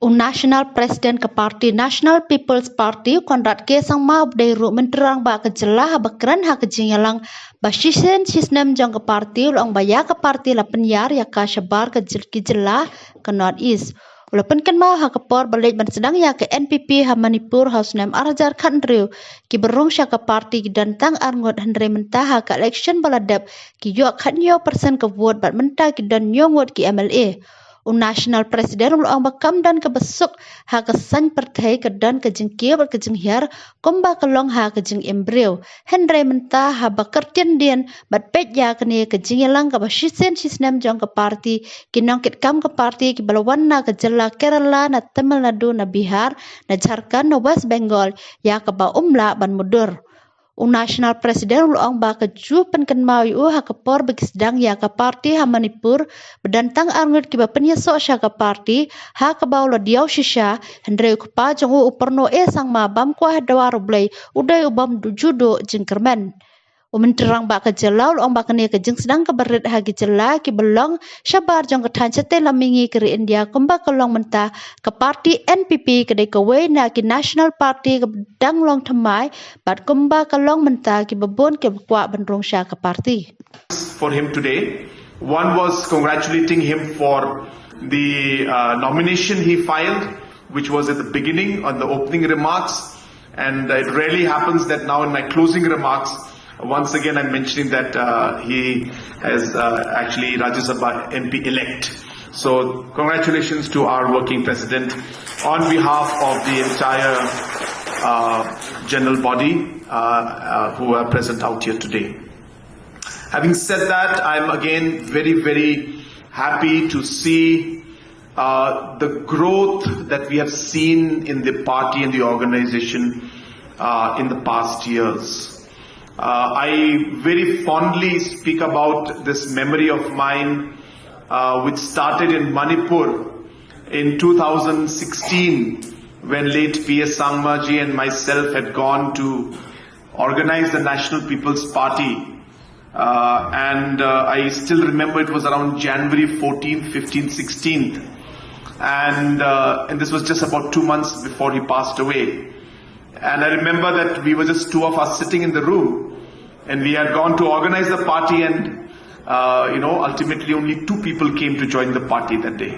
National President ke Parti National People's Party Conrad ke sang ma abdai ru menterang ba ke jylla bakran ha ke jingyalang basisen sistem jang ke parti ulang baya ke parti la penyar ya ka shabar ke jylla ke North East. Walaupun kan mau ha ke por balik ban sedang ya ke NPP ha Manipur House nem arajar kan riu ki berung sya ke parti dan tang arngot hendre mentah ha ke election baladap ki yo kan yo persen ke vote bat mentah ki dan yo ngot ki MLA. National President ulang bakam dan kebesuk ha kesan pertai ke dan ke jengkir ke jenghiar komba kelong ha ke jeng embryo Henry mentah ha bakertian dian bat pet ya kene ke jengyalang ke basisen sistem jong ke parti kinong kit kam ke parti ki balawan na ke jylla Kerala na Tamil Nadu na Bihar na Jharkhand na West Bengal ya ke ba umla ban mudur. National President ulang ba ke ju penken mau yu ha ke por bagi sedang ya ke parti ha Manipur bedantang arngut ki ba penyesok sya ke parti ha ke ba lo diau shisha hendre ku pa jong uperno sang ma bam kwa dawa rublai udai ubam judo jengkermen. Menterang ba ke jylla ulang ba kene ke jeng sedang ke berit ha ke jylla ki belong shabar jong ke tanchete lamingi ke India komba kelong mentah ke parti NPP ke ke we na ki National Party ke dang long thamai bat komba kelong mentah ki bebon ke kwa benrong sya ke parti. For him today, one was congratulating him for the nomination he filed, which was at the beginning on the opening remarks, and it rarely happens that now in my closing remarks once again I'm mentioning that he is actually Rajya Sabha MP elect. So congratulations to our working president on behalf of the entire general body who are present out here today. Having said that, I'm again very happy to see the growth that we have seen in the party and the organization in the past years. I very fondly speak about this memory of mine which started in Manipur in 2016 when late P.S. Sangmaji and myself had gone to organize the National People's Party. I still remember it was around January 14th, 15th, 16th. And this was just about 2 months before he passed away. And I remember that we were just two of us sitting in the room and we had gone to organize the party and, ultimately only 2 people came to join the party that day.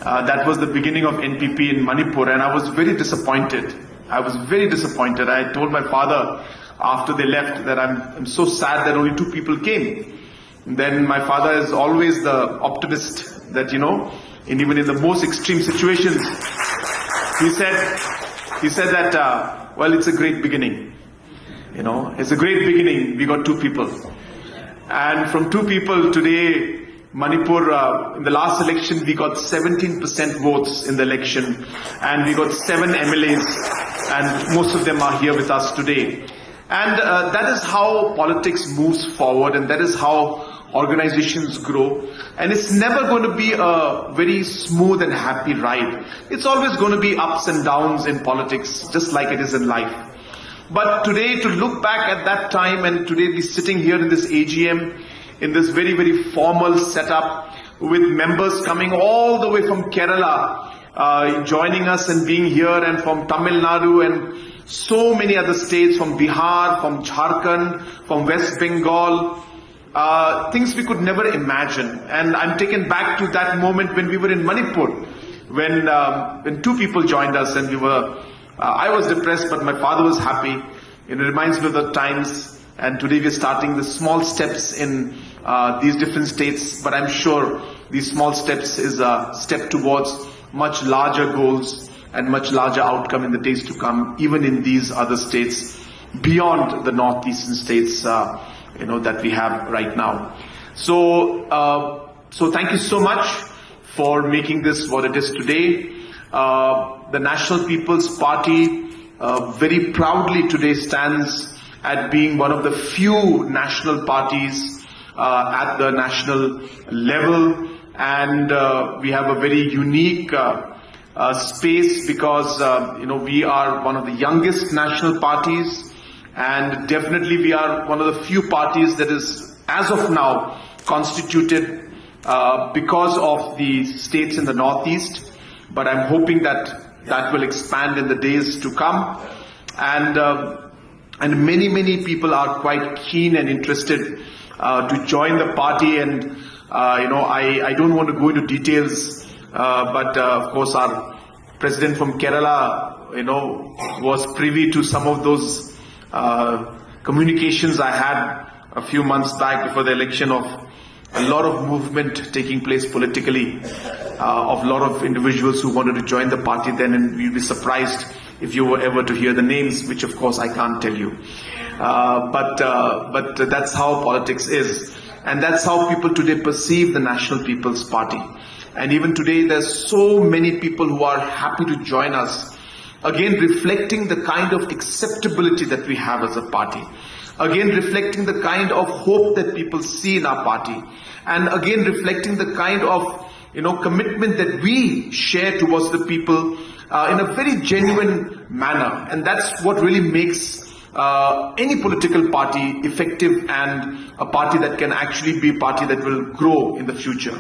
That was the beginning of NPP in Manipur and I was very disappointed. I told my father after they left that I'm so sad that only 2 people came. And then my father is always the optimist that, and even in the most extreme situations, he said that, well, it's a great beginning. It's a great beginning. We got 2 people. And from 2 people today, Manipur, in the last election, we got 17% votes in the election. And we got 7 MLAs. And most of them are here with us today. And that is how politics moves forward. And that is how organizations grow. And it's never going to be a very smooth and happy ride. It's always going to be ups and downs in politics, just like it is in life. But today, to look back at that time and today be sitting here in this AGM, in this very formal setup with members coming all the way from Kerala, joining us and being here, and from Tamil Nadu and so many other states, from Bihar, from Jharkhand, from West Bengal, things we could never imagine. And I'm taken back to that moment when we were in Manipur, when 2 people joined us and we were, I was depressed, but my father was happy. It reminds me of the times, and today we're starting the small steps in these different states, but I'm sure these small steps is a step towards much larger goals and much larger outcome in the days to come, even in these other states beyond the northeastern states that we have right now. So thank you so much for making this what it is today. The National People's Party very proudly today stands at being one of the few national parties at the national level, and we have a very unique space because we are one of the youngest national parties, and definitely we are one of the few parties that is as of now constituted because of the states in the Northeast. but I'm hoping that that will expand in the days to come. And many people are quite keen and interested to join the party. And I don't want to go into details, but of course our president from Kerala, was privy to some of those communications I had a few months back before the election, of a lot of movement taking place politically, of a lot of individuals who wanted to join the party then, and you'd be surprised if you were ever to hear the names, which of course I can't tell you. But that's how politics is. And that's how people today perceive the National People's Party. And even today, there's so many people who are happy to join us. Again, reflecting the kind of acceptability that we have as a party. Again, reflecting the kind of hope that people see in our party. And again, reflecting the kind of, commitment that we share towards the people in a very genuine manner. And that's what really makes any political party effective, and a party that can actually be a party that will grow in the future.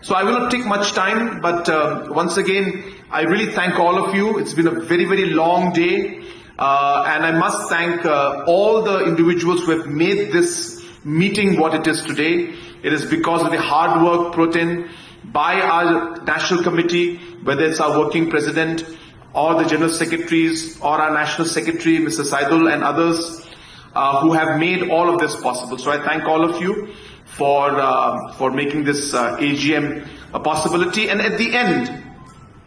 So I will not take much time, but once again, I really thank all of you. It's been a very long day, and I must thank all the individuals who have made this meeting what it is today. It is because of the hard work put in by our national committee, whether it's our working president or the general secretaries or our national secretary, Mr. Saidul, and others who have made all of this possible. So I thank all of you for making this AGM a possibility. And at the end,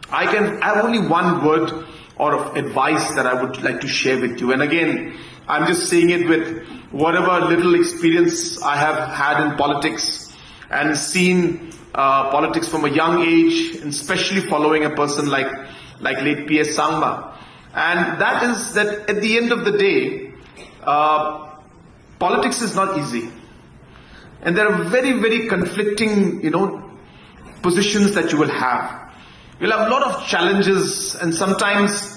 I have only one word or of advice that I would like to share with you. And again, I'm just saying it with whatever little experience I have had in politics, and seen politics from a young age, and especially following a person like late P.S. Sangma. And that is that at the end of the day, politics is not easy. And there are very conflicting, positions that you will have. You'll have a lot of challenges, and sometimes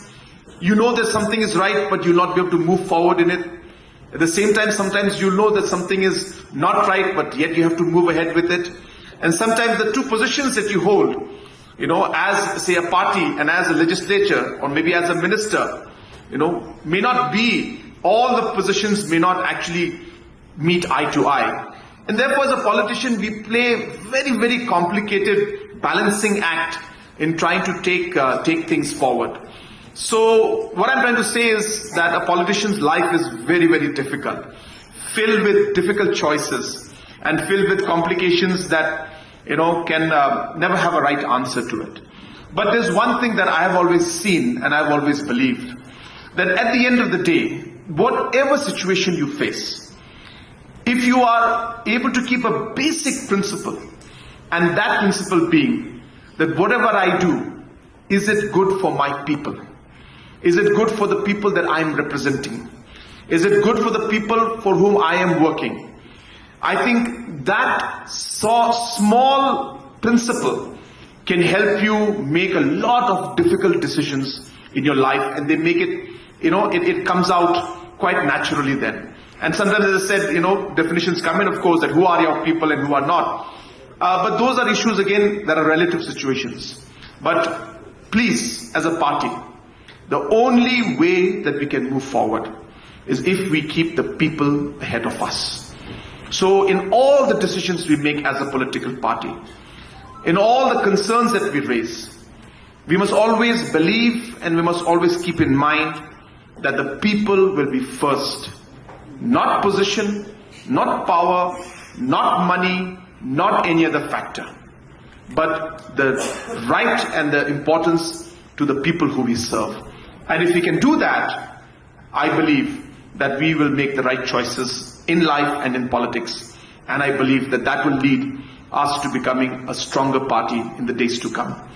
that something is right, but you'll not be able to move forward in it. At the same time, sometimes you know that something is not right, but yet you have to move ahead with it. And sometimes the two positions that you hold, as say a party and as a legislature, or maybe as a minister, may not be, all the positions may not actually meet eye to eye. And therefore, as a politician, we play a very complicated balancing act in trying to take things forward. So what I'm trying to say is that a politician's life is very difficult, filled with difficult choices, and filled with complications that can never have a right answer to it. But there's one thing that I have always seen, and I've always believed, that at the end of the day, whatever situation you face, if you are able to keep a basic principle, and that principle being that whatever I do, is it good for my people? Is it good for the people that I am representing? Is it good for the people for whom I am working? I think that small principle can help you make a lot of difficult decisions in your life, and they make it, it comes out quite naturally then. And sometimes, as I said, definitions come in, of course, that who are your people and who are not. But those are issues, again, that are relative situations. But please, as a party, the only way that we can move forward is if we keep the people ahead of us. So in all the decisions we make as a political party, in all the concerns that we raise, we must always believe, and we must always keep in mind that the people will be first. Not position, not power, not money, not any other factor, but the right and the importance to the people who we serve. And if we can do that, I believe that we will make the right choices in life and in politics. And I believe that that will lead us to becoming a stronger party in the days to come.